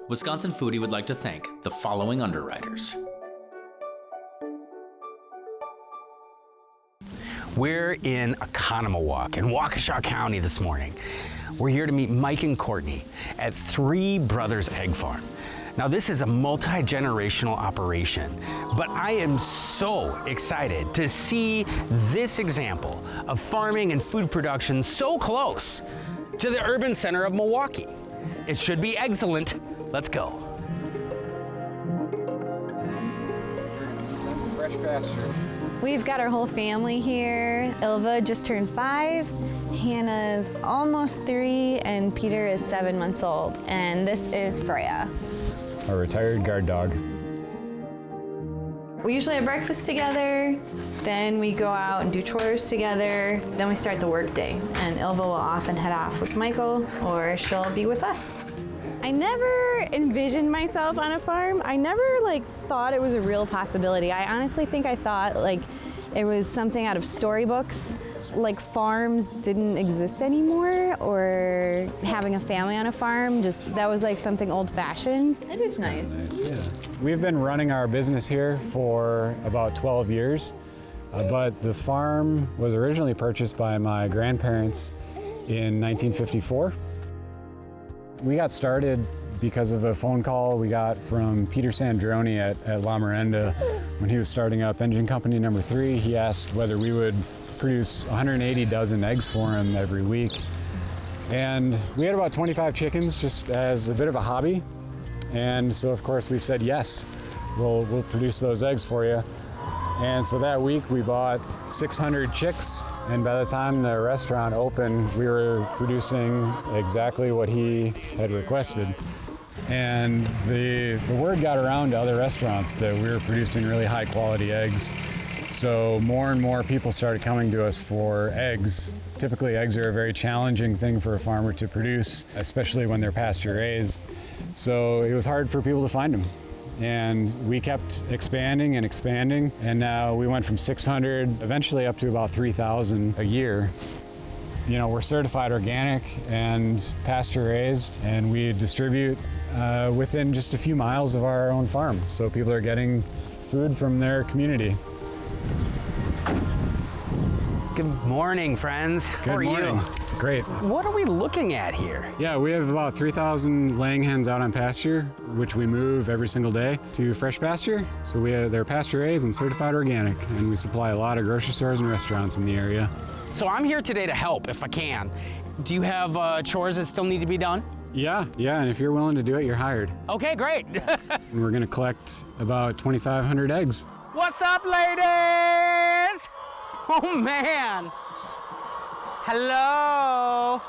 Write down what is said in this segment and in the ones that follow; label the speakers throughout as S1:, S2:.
S1: Wisconsin Foodie would like to thank the following underwriters.
S2: We're in Oconomowoc in Waukesha County this morning. We're here to meet Mike and Courtney at Three Brothers Egg Farm. Now this is a multi-generational operation, but I am so excited to see this example of farming and food production so close to the urban center of Milwaukee. It should be excellent. Let's go.
S3: Fresh pasture.
S4: We've got our whole family here. Ilva just turned 5, Hannah's almost 3, and Peter is 7 months old. And this is Freya.
S3: A retired guard dog.
S4: We usually have breakfast together, then we go out and do chores together, then we start the work day. And Ilva will often head off with Michael, or she'll be with us. I never envisioned myself on a farm. I never thought it was a real possibility. I honestly think I thought it was something out of storybooks, like farms didn't exist anymore, or having a family on a farm, that was something old-fashioned. It was nice.
S3: Yeah. We've been running our business here for about 12 years, but the farm was originally purchased by my grandparents in 1954. We got started because of a phone call we got from Peter Sandroni at La Merenda when he was starting up engine company number 3. He asked whether we would produce 180 dozen eggs for him every week. And we had about 25 chickens just as a bit of a hobby. And so of course we said, yes, we'll produce those eggs for you. And so that week we bought 600 chicks, and by the time the restaurant opened, we were producing exactly what he had requested. And the word got around to other restaurants that we were producing really high quality eggs. So more and more people started coming to us for eggs. Typically eggs are a very challenging thing for a farmer to produce, especially when they're pasture-raised. So it was hard for people to find them. And we kept expanding and expanding, and now we went from 600 eventually up to about 3,000 a year. You know, we're certified organic and pasture-raised, and we distribute within just a few miles of our own farm. So people are getting food from their community.
S2: Good morning, friends. How are you?
S3: Great.
S2: What are we looking at here?
S3: Yeah, we have about 3,000 laying hens out on pasture, which we move every single day to fresh pasture. So they're pasture-raised and certified organic, and we supply a lot of grocery stores and restaurants in the area.
S2: So I'm here today to help if I can. Do you have chores that still need to be done?
S3: Yeah, and if you're willing to do it, you're hired.
S2: Okay, great.
S3: And we're gonna collect about 2,500 eggs.
S2: What's up, ladies? Oh, man. Hello.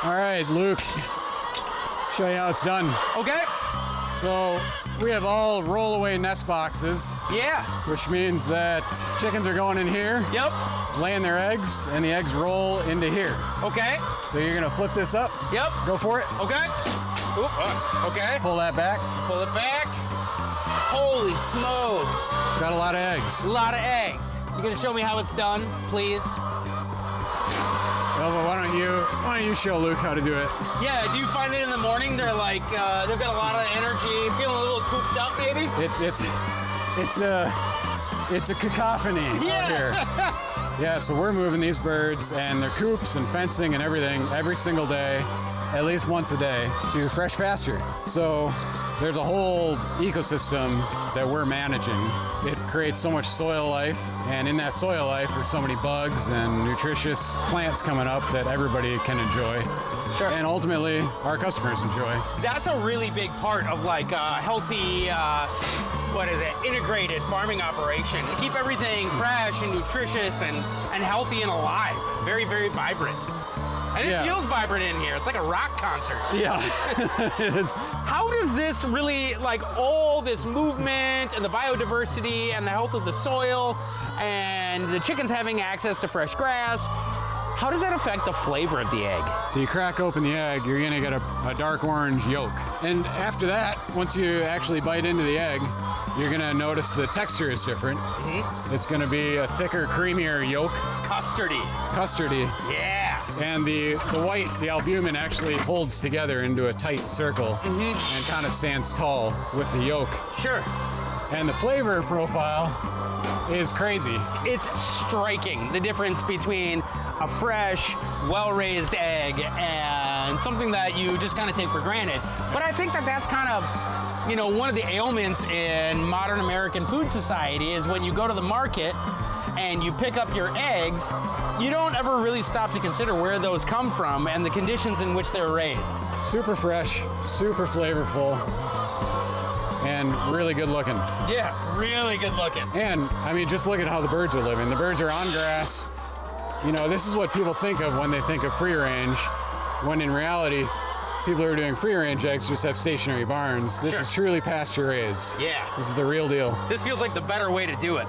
S3: All right, Luke, show you how it's done.
S2: Okay.
S3: So we have all roll-away nest boxes.
S2: Yeah.
S3: Which means that chickens are going in here.
S2: Yep.
S3: Laying their eggs, and the eggs roll into here.
S2: Okay.
S3: So you're gonna flip this up.
S2: Yep.
S3: Go for it.
S2: Okay. Oop, okay.
S3: Pull that back.
S2: Pull it back. Holy smokes.
S3: Got a lot of eggs.
S2: A lot of eggs. You gonna show me how it's done, please?
S3: Elva, why don't you show Luke how to do it?
S2: Yeah, do you find that in the morning they're they've got a lot of energy, feeling a little cooped up maybe?
S3: It's a cacophony out here. Yeah, so we're moving these birds and their coops and fencing and everything every single day, at least once a day, to fresh pasture. So there's a whole ecosystem that we're managing. It creates so much soil life, and in that soil life there's so many bugs and nutritious plants coming up that everybody can enjoy.
S2: Sure.
S3: And ultimately our customers enjoy.
S2: That's a really big part of healthy, integrated farming operation, to keep everything fresh and nutritious and healthy and alive. Very, very vibrant. And it feels vibrant in here. It's like a rock concert.
S3: Yeah, it is.
S2: How does this really, all this movement and the biodiversity and the health of the soil and the chickens having access to fresh grass, how does that affect the flavor of the egg?
S3: So you crack open the egg, you're gonna get a dark orange yolk. And after that, once you actually bite into the egg, you're gonna notice the texture is different. Mm-hmm. It's gonna be a thicker, creamier yolk.
S2: Custardy.
S3: Custardy.
S2: Yeah.
S3: And the white, the albumin actually holds together into a tight circle and kind of stands tall with the yolk.
S2: Sure.
S3: And the flavor profile is crazy.
S2: It's striking, the difference between a fresh, well-raised egg and something that you just kind of take for granted. But I think that that's kind of, you know, one of the ailments in modern American food society is when you go to the market and you pick up your eggs, you don't ever really stop to consider where those come from and the conditions in which they're raised.
S3: Super fresh, super flavorful, and really good looking.
S2: Yeah, really good looking.
S3: And I mean, just look at how the birds are living. The birds are on grass. You know, this is what people think of when they think of free range, when in reality, people who are doing free range eggs just have stationary barns. This is truly pasture raised.
S2: Yeah.
S3: This is the real deal.
S2: This feels like the better way to do it.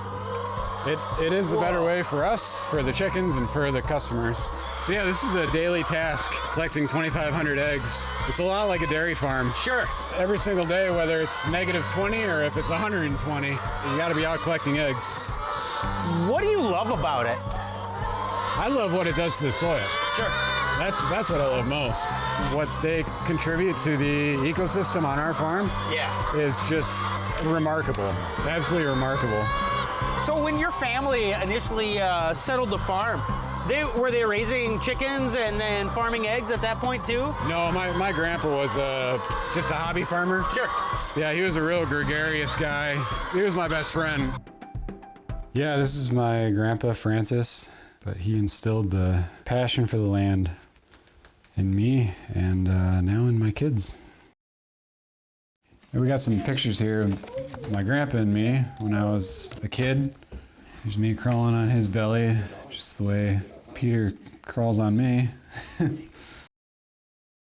S3: It is the better way for us, for the chickens, and for the customers. So yeah, this is a daily task, collecting 2,500 eggs. It's a lot like a dairy farm.
S2: Sure.
S3: Every single day, whether it's -20 or if it's 120, you gotta be out collecting eggs.
S2: What do you love about it?
S3: I love what it does to the soil.
S2: Sure.
S3: That's what I love most. What they contribute to the ecosystem on our farm is just remarkable, absolutely remarkable.
S2: So when your family initially settled the farm, were they raising chickens and then farming eggs at that point too?
S3: No, my grandpa was just a hobby farmer.
S2: Sure.
S3: Yeah, he was a real gregarious guy. He was my best friend. Yeah, this is my grandpa, Francis, but he instilled the passion for the land in me and now in my kids. And we got some pictures here of my grandpa and me when I was a kid. There's me crawling on his belly, just the way Peter crawls on me.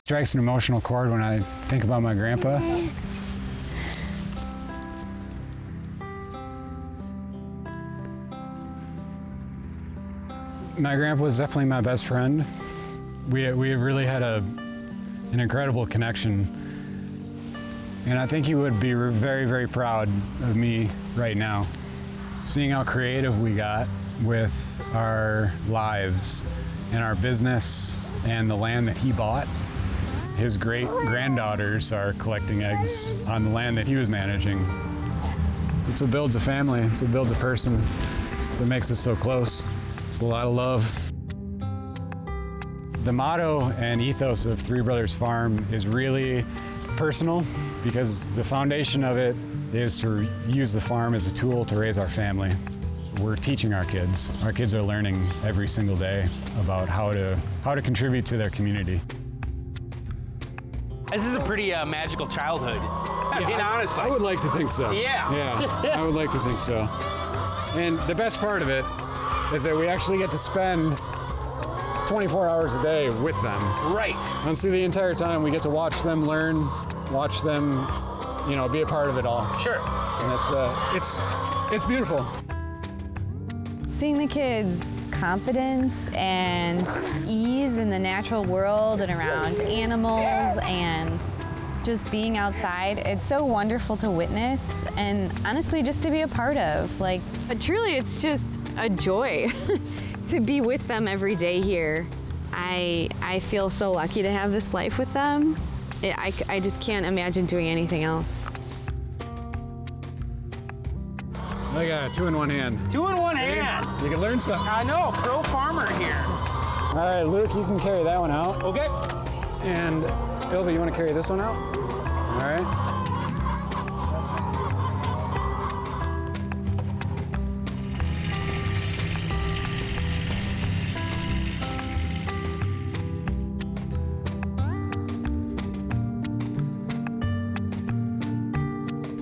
S3: Strikes an emotional chord when I think about my grandpa. My grandpa was definitely my best friend. We really had an incredible connection. And I think he would be very, very proud of me right now. Seeing how creative we got with our lives and our business and the land that he bought. His great-granddaughters are collecting eggs on the land that he was managing. It's what builds a family, it's what builds a person, it's what makes us so close. It's a lot of love. The motto and ethos of Three Brothers Farm is really personal because the foundation of it is to use the farm as a tool to raise our family. We're teaching our kids. Our kids are learning every single day about how to contribute to their community.
S2: This is a pretty magical childhood. I mean, honestly.
S3: I would like to think so.
S2: Yeah.
S3: Yeah, I would like to think so. And the best part of it is that we actually get to spend 24 hours a day with them.
S2: Right.
S3: And so the entire time we get to watch them learn, watch them, you know, be a part of it all.
S2: Sure.
S3: And it's beautiful.
S4: Seeing the kids' confidence and ease in the natural world and around animals and just being outside, it's so wonderful to witness and honestly just to be a part of. But truly it's just a joy to be with them every day here. I feel so lucky to have this life with them. I just can't imagine doing anything else.
S3: Look at it, 2 in 1 hand.
S2: 2 in 1 hand.
S3: You can learn something.
S2: I know, pro farmer here.
S3: All right, Luke, you can carry that one out.
S2: Okay.
S3: And Ilva, you want to carry this one out? All right.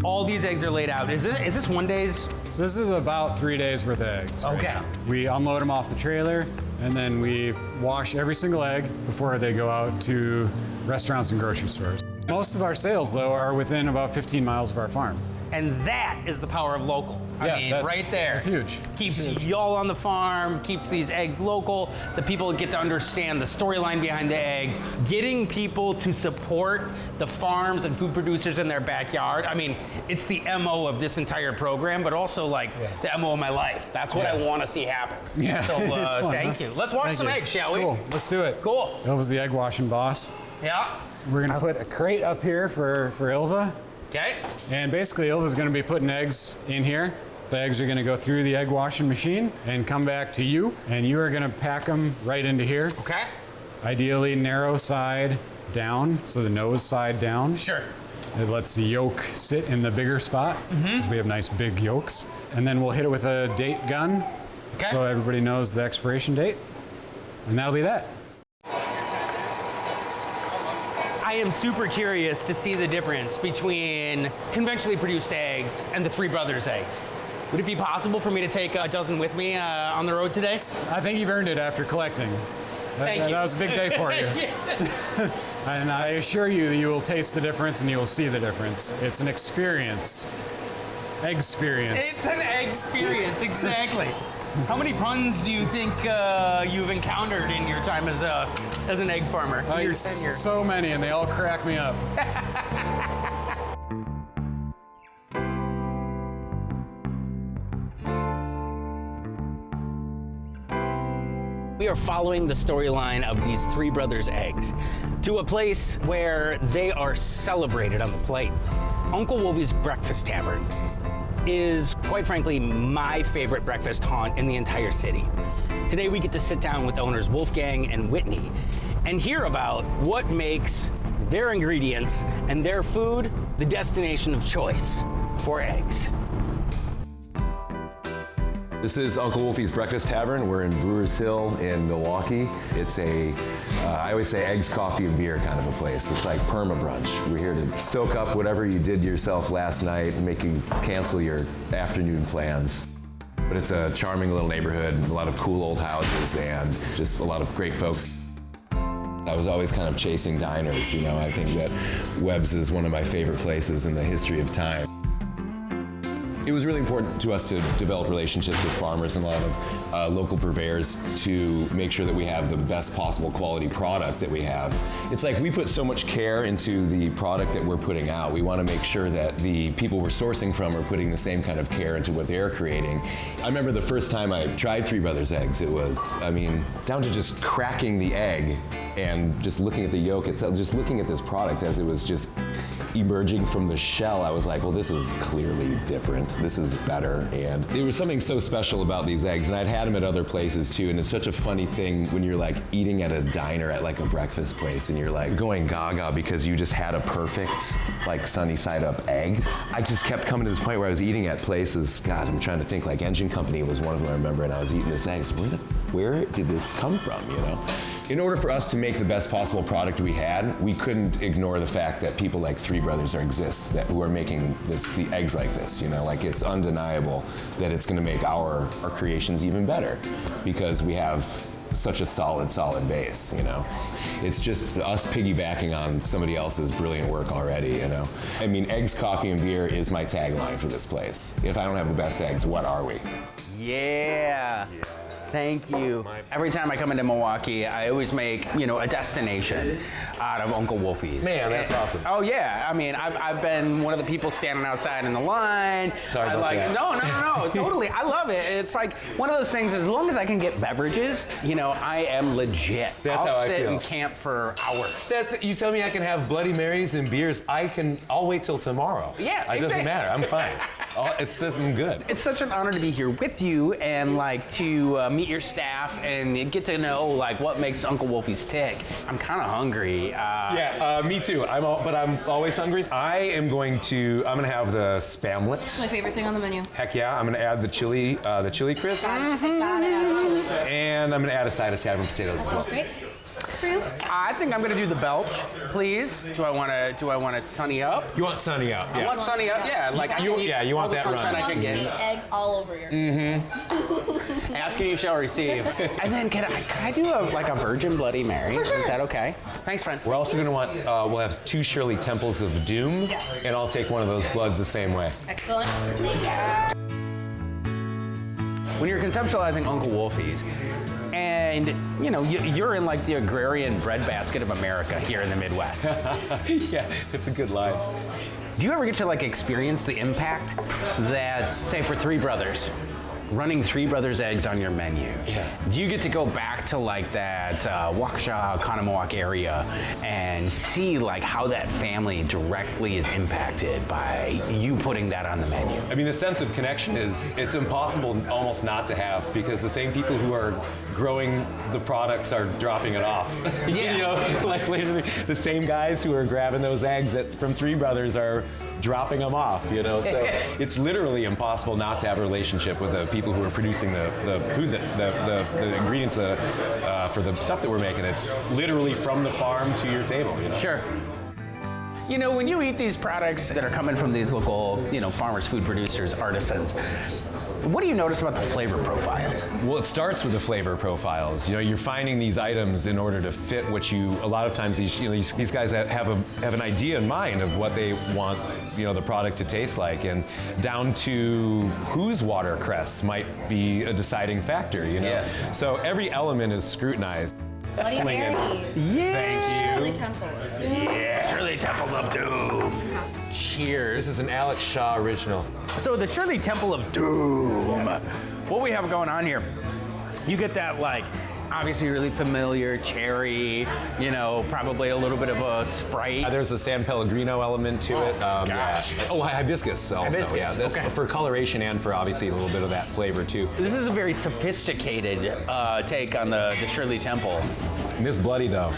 S2: All these eggs are laid out. Is this one day's?
S3: So this is about 3 days worth of eggs.
S2: Okay.
S3: Right? We unload them off the trailer, and then we wash every single egg before they go out to restaurants and grocery stores. Most of our sales, though, are within about 15 miles of our farm.
S2: And that is the power of local. I mean, right there.
S3: That's huge.
S2: Keeps y'all on the farm, keeps these eggs local. The people get to understand the storyline behind the eggs. Getting people to support the farms and food producers in their backyard. I mean, it's the MO of this entire program, but also like the MO of my life. That's what I want to see happen.
S3: Yeah.
S2: So
S3: fun,
S2: thank you. Let's wash some eggs, shall we?
S3: Cool. Let's do it.
S2: Cool.
S3: Ilva's the egg washing boss.
S2: Yeah.
S3: We're gonna put a crate up here for Ilva.
S2: Okay.
S3: And basically Ilva's gonna be putting eggs in here. The eggs are gonna go through the egg washing machine and come back to you. And you are gonna pack them right into here.
S2: Okay.
S3: Ideally narrow side down, so the nose side down.
S2: Sure.
S3: It lets the yolk sit in the bigger spot, because we have nice big yolks. And then we'll hit it with a date gun, so everybody knows the expiration date. And that'll be that.
S2: I am super curious to see the difference between conventionally produced eggs and the Three Brothers eggs. Would it be possible for me to take a dozen with me on the road today?
S3: I think you've earned it after collecting.
S2: Thank you.
S3: That was a big day for you. And I assure you that you will taste the difference and you will see the difference. It's an experience. Egg-sperience.
S2: It's an egg experience, exactly. How many puns do you think you've encountered in your time as an egg farmer? Your tenure?
S3: So many, and they all crack me up.
S2: We are following the storyline of these Three Brothers eggs to a place where they are celebrated on the plate. Uncle Wolfie's Breakfast Tavern is, quite frankly, my favorite breakfast haunt in the entire city. Today we get to sit down with owners Wolfgang and Whitney and hear about what makes their ingredients and their food the destination of choice for eggs.
S5: This is Uncle Wolfie's Breakfast Tavern. We're in Brewers Hill in Milwaukee. It's I always say eggs, coffee, and beer kind of a place. It's like Perma-Brunch. We're here to soak up whatever you did yourself last night and make you cancel your afternoon plans. But it's a charming little neighborhood, a lot of cool old houses, and just a lot of great folks. I was always kind of chasing diners, you know. I think that Webb's is one of my favorite places in the history of time. It was really important to us to develop relationships with farmers and a lot of local purveyors to make sure that we have the best possible quality product that we have. It's like we put so much care into the product that we're putting out. We want to make sure that the people we're sourcing from are putting the same kind of care into what they're creating. I remember the first time I tried Three Brothers eggs, it was, I mean, down to just cracking the egg and just looking at the yolk itself, just looking at this product as it was just emerging from the shell, I was like, well, this is clearly different. This is better. And there was something so special about these eggs, and I'd had them at other places too, and it's such a funny thing when you're like eating at a diner at like a breakfast place and you're like going gaga because you just had a perfect like sunny side up egg. I just kept coming to this point where I was eating at places, God, I'm trying to think, like Engine Company was one of them I remember, and I was eating this egg. So where did this come from, you know? In order for us to make the best possible product we had, we couldn't ignore the fact that people like Three Brothers exist who are making the eggs like this, you know? Like, it's undeniable that it's gonna make our creations even better because we have such a solid base, you know? It's just us piggybacking on somebody else's brilliant work already, you know? I mean, eggs, coffee, and beer is my tagline for this place. If I don't have the best eggs, what are we?
S2: Yeah. Thank you. Every time I come into Milwaukee, I always make, you know, a destination out of Uncle Wolfie's.
S5: Man, that's awesome.
S2: Oh yeah, I mean, I've been one of the people standing outside in the line.
S5: Sorry about that.
S2: No, totally. I love it. It's like one of those things, as long as I can get beverages, you know, I am legit.
S5: That's how
S2: I'll
S5: I
S2: sit
S5: feel.
S2: and camp for hours.
S5: You tell me I can have Bloody Marys and beers, I'll wait till tomorrow.
S2: Yeah,
S5: It doesn't
S2: exactly.
S5: matter, I'm fine. I'm good.
S2: It's such an honor to be here with you and like to meet your staff and get to know like what makes Uncle Wolfie's tick. I'm kind of hungry.
S5: Me too. But I'm always hungry. I'm gonna have the spamlet.
S6: My favorite thing on the menu.
S5: Heck yeah, I'm gonna add the chili crisp.
S6: Gotta add the chili crisp.
S5: And I'm gonna add a side of Tavern potatoes as well.
S6: Sounds great. For you?
S2: I think I'm gonna do the belch, please. Do I want to sunny up?
S5: You want sunny up?
S2: I want sunny up. Yeah, like I can eat
S5: you want
S2: all the
S5: that
S2: sunshine
S5: run.
S2: I can
S6: See
S2: get.
S6: egg all over your.
S2: Ask and you shall receive. And then can I do a virgin Bloody Mary?
S6: For sure.
S2: Is that okay? Thanks, friend.
S5: We're also gonna want, we'll have 2 Shirley Temples of Doom.
S6: Yes.
S5: And I'll take one of those bloods the same way.
S6: Excellent. Thank you.
S2: when you're conceptualizing Uncle Wolfie's, and you know you're in like the agrarian breadbasket of America here in the Midwest.
S5: Yeah, it's a good line.
S2: Do you ever get to like experience the impact that, say, for Three Brothers, running Three Brothers eggs on your menu?
S5: Yeah.
S2: Do you get to go back to like that Waukesha, Oconomowoc area and see like how that family directly is impacted by you putting that on the menu?
S5: I mean, the sense of connection it's impossible almost not to have, because the same people who are growing the products are dropping it off.
S2: Yeah.
S5: You know, like literally the same guys who are grabbing those eggs from Three Brothers are dropping them off, you know? So it's literally impossible not to have a relationship with the people who are producing the food, the ingredients for the stuff that we're making. It's literally from the farm to your table, you know?
S2: Sure. You know, when you eat these products that are coming from these local, you know, farmers, food producers, artisans, what do you notice about the flavor profiles?
S5: Well, it starts with the flavor profiles. You know, you're finding these items in order to fit what you. A lot of times, these guys have an idea in mind of what they want, you know, the product to taste like, and down to whose watercress might be a deciding factor. You know,
S2: Yeah.
S5: so every element is scrutinized.
S6: Bloody Mary's.
S2: Yeah.
S5: Thank
S6: Shirley
S5: you.
S6: Temple.
S2: Yeah. Shirley Temple of Doom. Cheers.
S5: This is an Alex Shaw original.
S2: So the Shirley Temple of Doom. What we have going on here, you get that like, obviously really familiar cherry, you know, probably a little bit of a Sprite.
S5: There's a San Pellegrino element to it.
S2: gosh.
S5: Yeah. Oh, hibiscus also.
S2: Hibiscus,
S5: Yeah, that's
S2: okay.
S5: for coloration and for obviously a little bit of that flavor too.
S2: This is a very sophisticated take on the Shirley Temple.
S5: Miss Bloody though.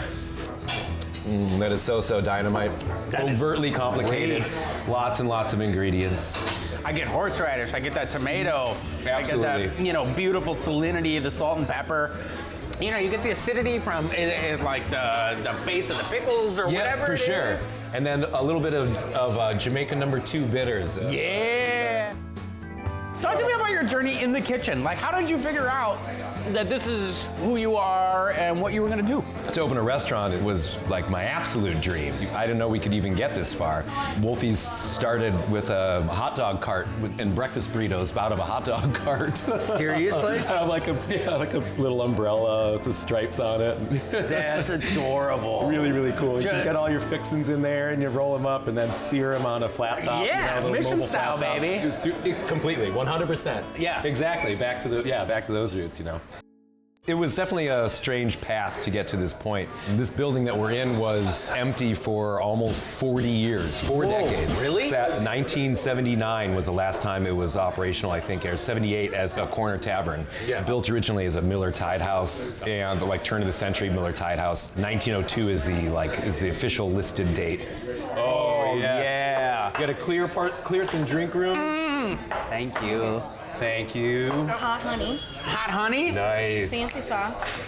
S5: That is so dynamite.
S2: That is
S5: Overtly complicated.
S2: great.
S5: Lots and lots of ingredients.
S2: I get horseradish, I get that tomato,
S5: Absolutely.
S2: I get that, you know, beautiful salinity, the salt and pepper. You know, you get the acidity from like the base of the pickles or whatever
S5: for
S2: it
S5: sure.
S2: is.
S5: And then a little bit of Jamaica #2 bitters.
S2: Yeah. Talk to me about your journey in the kitchen. Like, how did you figure out that this is who you are and what you were gonna do?
S5: To open a restaurant, it was like my absolute dream. I didn't know we could even get this far. Wolfie's started with a hot dog cart and breakfast burritos out of a hot dog cart.
S2: Seriously?
S5: like a little umbrella with the stripes on it.
S2: That's adorable.
S5: Really, really cool. You
S2: Ju-
S5: can get all your fixins in there and you roll them up and then sear them on a flat top.
S2: Yeah,
S5: little
S2: mission
S5: mobile
S2: style,
S5: flat top.
S2: baby.
S5: It's completely, 100%.
S2: Yeah.
S5: Exactly. Back to those roots, you know. It was definitely a strange path to get to this point. This building that we're in was empty for almost 40 years, 4 decades.
S2: really?
S5: 1979 was the last time it was operational, I think, or 78 as a corner tavern.
S2: Yeah.
S5: Built originally as a Miller Tide House, and like turn of the century Miller Tide House. 1902 is the official listed date.
S2: Oh,
S5: yes.
S2: yeah.
S5: Got a clear some drink room.
S2: Thank you.
S5: Thank you.
S6: Hot honey.
S2: Hot honey?
S5: Nice.
S6: Fancy sauce.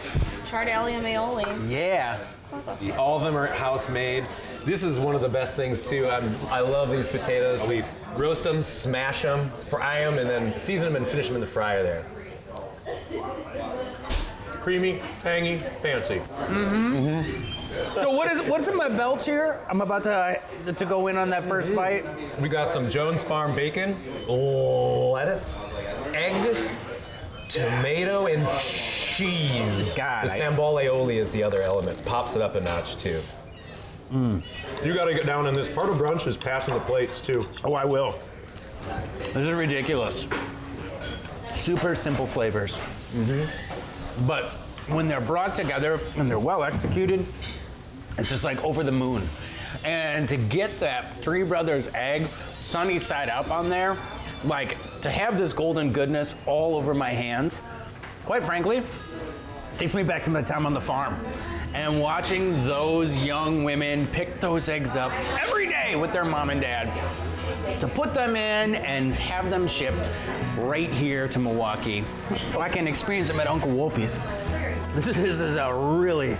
S6: Charred allium aioli.
S2: Yeah.
S6: Sounds awesome.
S5: All of them are house made. This is one of the best things too. I love these potatoes. We roast them, smash them, fry them, and then season them and finish them in the fryer there. Creamy, tangy, fancy.
S2: So what's in my belch here? I'm about to go in on that first bite.
S5: We got some Jones Farm bacon, lettuce, egg, tomato, and cheese.
S2: God,
S5: The sambal aioli is the other element. Pops it up a notch too.
S7: You got to get down on this. Part of brunch is passing the plates too.
S2: Oh, I will. This is ridiculous. Super simple flavors. But when they're brought together and they're well executed, it's just like over the moon. And to get that Three Brothers egg sunny side up on there, like to have this golden goodness all over my hands, quite frankly, takes me back to my time on the farm. And watching those young women pick those eggs up every day with their mom and dad to put them in and have them shipped right here to Milwaukee so I can experience them at Uncle Wolfie's. This is a really,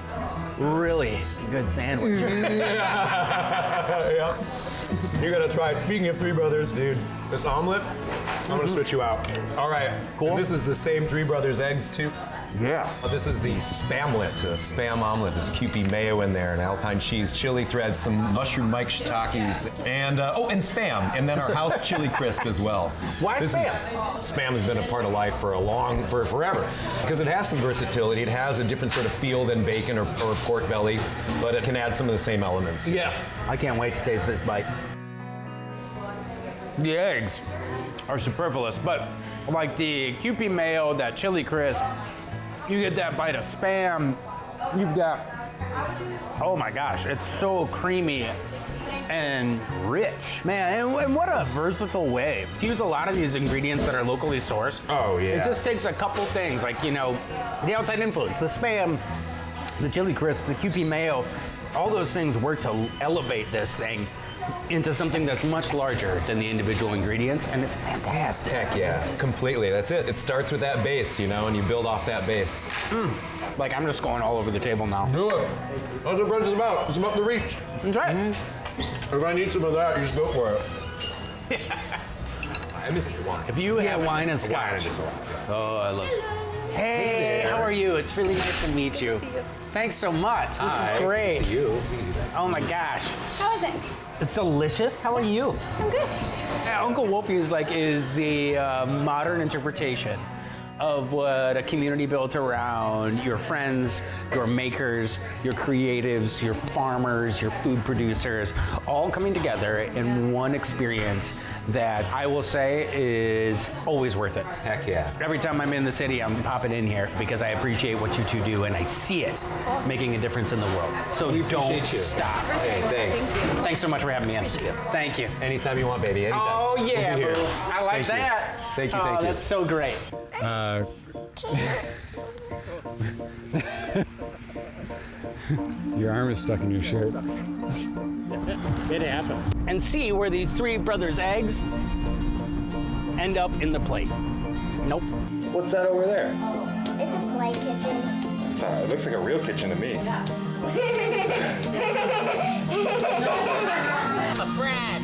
S2: really good sandwich.
S7: Yeah. You got to try. Speaking of Three Brothers, dude, this omelet, I'm going to switch you out.
S5: All right.
S2: Cool.
S5: And this is the same Three Brothers eggs too.
S2: Yeah.
S5: This is the spamlet, a spam omelet. There's Kewpie mayo in there, and alpine cheese, chili threads, some mushroom Mike shiitakes, and and spam, and then our house chili crisp as well.
S2: Why spam?
S5: Spam has been a part of life for forever, because it has some versatility. It has a different sort of feel than bacon or pork belly, but it can add some of the same elements.
S2: Yeah. I can't wait to taste this bite. The eggs are superfluous, but like the Kewpie mayo, that chili crisp, you get that bite of spam, you've got, oh my gosh, it's so creamy and rich. Man, and what a versatile way to use a lot of these ingredients that are locally sourced.
S5: Oh, yeah.
S2: It just takes a couple things, like, you know, the outside influence, the spam, the chili crisp, the Kewpie mayo, all those things work to elevate this thing into something that's much larger than the individual ingredients, and it's fantastic.
S5: Heck yeah, completely. That's it. It starts with that base, you know, and you build off that base.
S2: Like, I'm just going all over the table now.
S5: Do it. That's what brunch is about. It's about the reach.
S2: That's right.
S5: If I need some of that, you just go for it. I'm missing your wine.
S2: If you have wine and scotch. Oh, I love it. Hey, how are you? It's really nice to meet you. Thanks so much. This is great.
S5: Nice to see you.
S2: Oh my gosh.
S6: How is it?
S2: It's delicious. How are you?
S6: I'm good.
S2: Uncle Wolfie is the modern interpretation of what a community built around your friends, your makers, your creatives, your farmers, your food producers, all coming together in one experience that I will say is always worth it.
S5: Heck yeah.
S2: Every time I'm in the city, I'm popping in here because I appreciate what you two do and I see it making a difference in the world. So don't
S5: you.
S2: stop.
S5: Hey, thanks.
S2: Thanks so much for having me in. Thank you.
S5: Anytime you want, baby. Anytime.
S2: Oh yeah,
S5: We'll be
S2: boo.
S5: here.
S2: I like
S5: Thank you.
S2: that.
S5: Thank you,
S2: Oh,
S5: thank you.
S2: that's so great.
S3: Your arm is stuck in your shirt.
S2: It happens. And see where these three brothers' eggs end up in the plate. Nope.
S5: What's that over there?
S8: It's a play kitchen.
S5: It looks like a real kitchen to me.
S8: Brad.